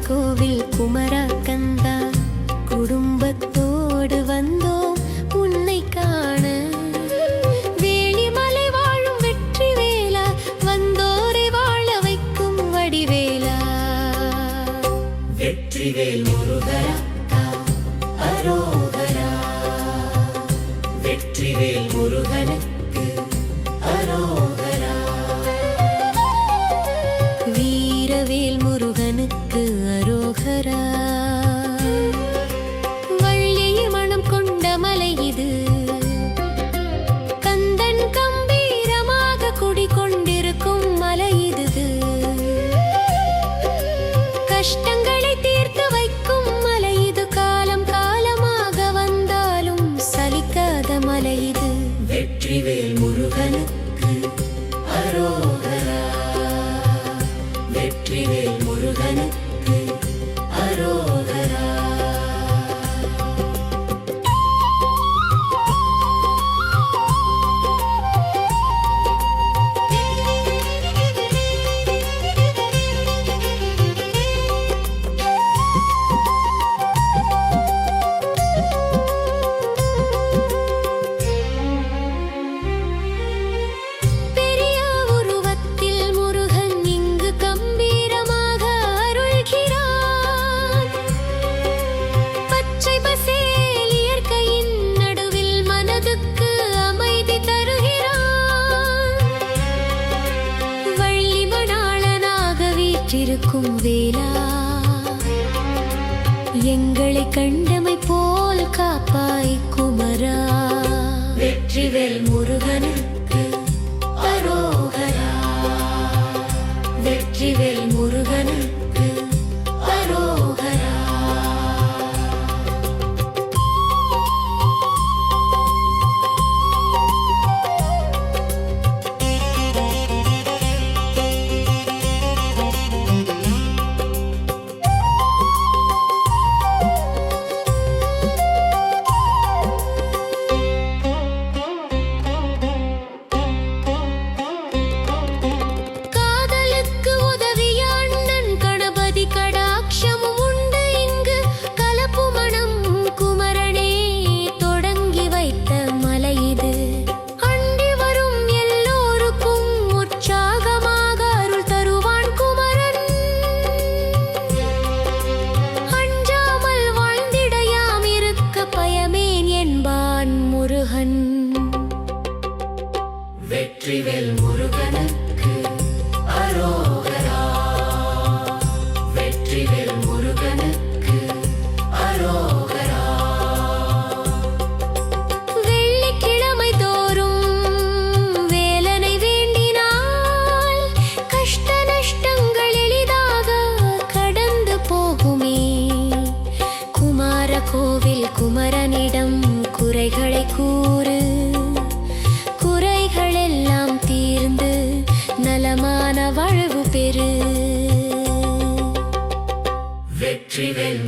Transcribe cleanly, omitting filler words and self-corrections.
கோவில் குமரா கந்தா, குடும்பத்தோடு வந்தோம் உன்னை காண. வேலிமலை வாழும் வெற்றி வேலா, வந்தோரை வாழ வைக்கும் வடிவேலா. வெற்றிவேல் முருகரா அரோகரா, வெற்றிவேல் முருகனுக்கு அரோகரா. வீரவேல் முருகனுக்கு அரோகரா. வள்ளியை மனம் கொண்ட மலை இது, கந்தன் கம்பீரமாக குடிகொண்டிருக்கும் மலை இது. கஷ்டங்களை தீர்த்து வைக்கும் மலை இது, காலம் காலமாக வந்தாலும் சலிக்காத மலை இது. வெற்றிவேல் முருகனுக்கு அரோகரா, வெற்றிவேல் முருகனுக்கு அரோகரா. பெரிய உருவத்தில் முருகன் இங்கு கம்பீரமாக அருள்கிறான். பச்சை பசேல் இயற்கையின் நடுவில் மனதுக்கு அமைதி தருகிறான். வள்ளி மணாளனாக வீற்றிருக்கும் வேலா, எங்களை கண்டமை போல் காப்பாய் குமரா. வெற்றிவேல் முருகனுக்கு அரோகரா, வெற்றிவேல் முருகனுக்கு அரோகரா. காதலுக்கு உதவிய அண்ணன் கணபதி கடாட்சமும் உண்டு இங்கு. கலப்பு மனம் குமரனே தொடங்கி வைத்த மலை இது. அண்டி வரும் எல்லோருக்கும் உற்சாகமாக அருள் தருவான் குமரன். அஞ்சாமல் வாழ்ந்திட யாம் இருக்க பயமேன் என்பான் முருகன். வெற்றிவேல் முருகனுக்கு அரோகரா, வெற்றிவேல் முருகனுக்கு அரோகரா. வெள்ளிக்கிழமை தோறும் வேலனை வேண்டினால் கஷ்ட நஷ்டங்கள் எளிதாக கடந்து போகுமே. குமார கோவில் குமரனிடம் குறைகளை கூறு, குறைகளெல்லாம் தீர்ந்து நலமான வாழ்வு பெறு. வெற்றிவேல்